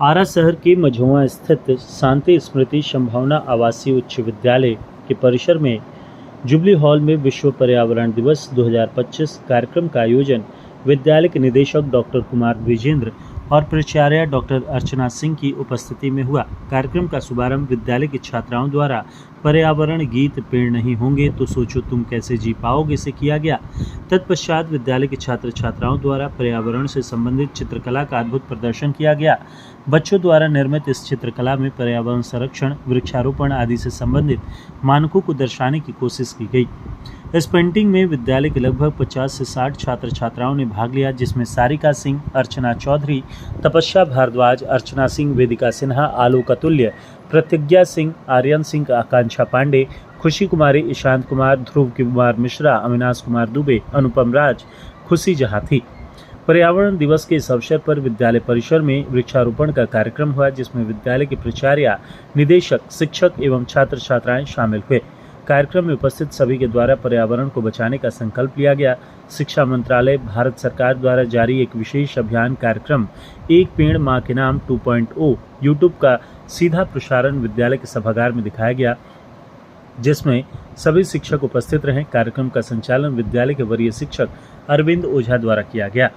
आरा शहर के मझौआ स्थित शांति स्मृति संभावना आवासीय उच्च विद्यालय के परिसर में जुबली हॉल में विश्व पर्यावरण दिवस 2025 कार्यक्रम का आयोजन विद्यालय के निदेशक डॉक्टर कुमार द्विजेंद्र और प्राचार्य डॉक्टर अर्चना सिंह की उपस्थिति में हुआ। कार्यक्रम का शुभारंभ विद्यालय की छात्राओं द्वारा पर्यावरण गीत पेड़ नहीं होंगे तो सोचो तुम कैसे जी पाओगे से किया गया। तत्पश्चात विद्यालय के छात्र छात्राओं द्वारा पर्यावरण से संबंधित चित्रकला का अद्भुत प्रदर्शन किया गया। बच्चों द्वारा निर्मित इस चित्रकला में पर्यावरण संरक्षण, वृक्षारोपण आदि से संबंधित मानकों को दर्शाने की कोशिश की गई। इस पेंटिंग में विद्यालय के लगभग 50 से 60 छात्र छात्राओं ने भाग लिया, जिसमें सारिका सिंह, अर्चना चौधरी, तपस्या भारद्वाज, अर्चना सिंह, वेदिका सिन्हा, आलोक अतुल्य, प्रतिज्ञा सिंह, आर्यन सिंह, आकांक्षा पांडे, खुशी कुमारी, ईशांत कुमार, ध्रुव कुमार मिश्रा, अविनाश कुमार दुबे, अनुपम राज, खुशी जहाँ थी। पर्यावरण दिवस के इस अवसर पर विद्यालय परिसर में वृक्षारोपण का कार्यक्रम हुआ, जिसमें विद्यालय के प्राचार्य, निदेशक, शिक्षक एवं छात्र छात्राएं शामिल हुए। कार्यक्रम में उपस्थित सभी के द्वारा पर्यावरण को बचाने का संकल्प लिया गया। शिक्षा मंत्रालय, भारत सरकार द्वारा जारी एक विशेष अभियान कार्यक्रम एक पेड़ मां के नाम 2.0 यूट्यूब का सीधा प्रसारण विद्यालय के सभागार में दिखाया गया, जिसमें सभी शिक्षक उपस्थित रहे। कार्यक्रम का संचालन विद्यालय के वरीय शिक्षक अरविंद ओझा द्वारा किया गया।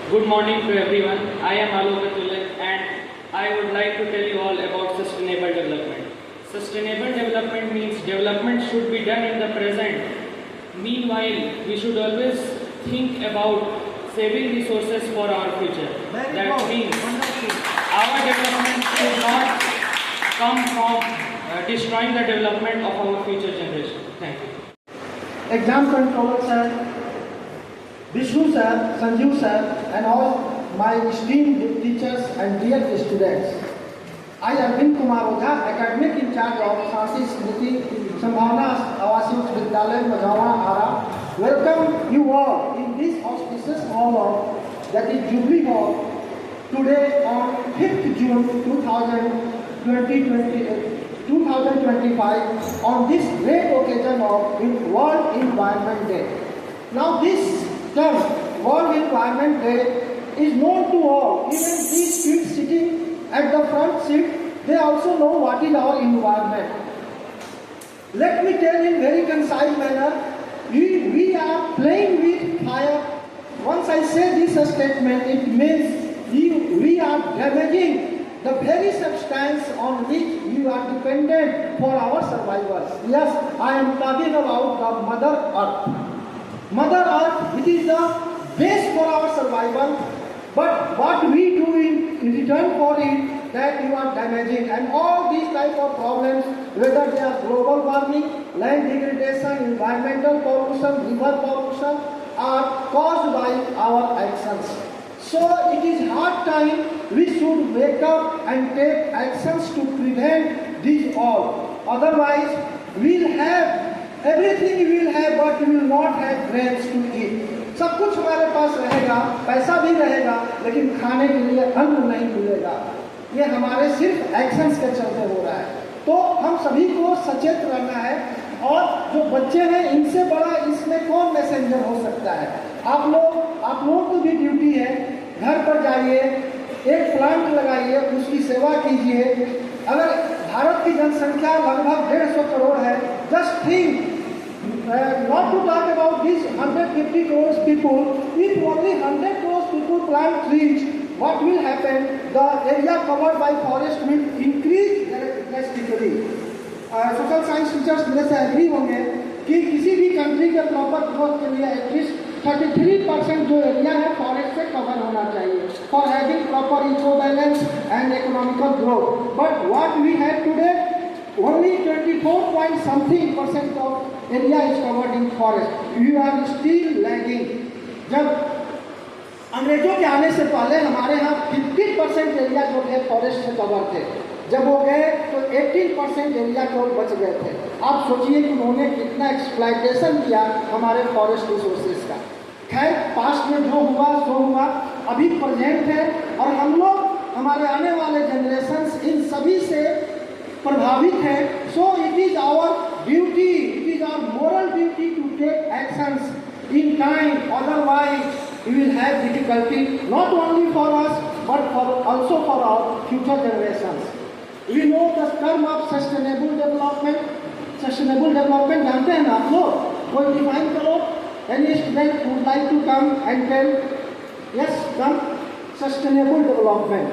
Good morning to everyone. I am Alok Atulya and I would like to tell you all about sustainable development. Sustainable development means development should be done in the present. Meanwhile, we should always think about saving resources for our future. That means our development should not come from destroying the development of our future generation. Thank you. Exam controller sir, Vishnu sir, Sanjeev sir, and all my esteemed teachers and dear students. I am Arvind Kumar Ojha, academic in charge of Shanti Smriti Sambhavna Avasi Uch Vidyalaya Majawa Ara. Welcome you all in this auspicious hall of, that is Jubilee Hall, today on 5th June 2025 on this great occasion of World Environment Day. Now this term, World Environment Day, is known to all. Even these kids sitting at the front seat, they also know what is our environment. Let me tell in very concise manner, we are playing with fire. Once I say this statement, it means we are damaging the very substance on which we are dependent for our survival. Yes, I am talking about the Mother Earth. Mother Earth, it is the base for our survival, but what we do in return for it, that you are damaging. And all these type of problems, whether they are global warming, land degradation, environmental pollution, river pollution, are caused by our actions. So it is hard time we should wake up and take actions to prevent these all. Otherwise, we'll have everything we will have, but we will not have brains to eat. सब कुछ हमारे पास रहेगा, पैसा भी रहेगा, लेकिन खाने के लिए अन्न नहीं मिलेगा। ये हमारे सिर्फ एक्शंस के चलते हो रहा है। तो हम सभी को सचेत रहना है, और जो बच्चे हैं इनसे बड़ा इसमें कौन मैसेंजर हो सकता है। आप लोगों की भी ड्यूटी है, घर पर जाइए, एक प्लांट लगाइए, उसकी सेवा कीजिए। अगर भारत की जनसंख्या लगभग 150 करोड़ है, just think, not to talk about these 150 crores people, if only 100 crores people plant trees, what will happen? The area covered by forest will increase drastically. Social science teachers मेरे से एग्री होंगे कि किसी भी कंट्री के proper growth के लिए at least 33% जो एरिया है फॉरेस्ट से कवर होना चाहिए for having proper eco balance and economical growth. But what we have today, only 24% of area is covered in forest. We are still lagging. जब अंग्रेजों के आने से पहले हमारे यहाँ 50% एरिया जो है फॉरेस्ट से कवर थे, जब वो गए तो 18% एरिया केवल बच गए थे। आप सोचिए कि उन्होंने कितना एक्सप्लॉयटेशन किया हमारे फॉरेस्ट रिसोर्सेज का। खैर, पास्ट में जो हुआ सो हुआ, अभी प्रेजेंट है, और हम लोग, हमारे आने वाले जनरेशन्स इन सभी से प्रभावित है। So it is our duty, it is our moral duty to take actions in time, otherwise we will have difficulty not only for us but also for our future generations. We know the term of sustainable development. Sustainable development जानते हैं ना आप लोग? कोई define करो? Any student would like to come and tell? Yes, come. Sustainable development.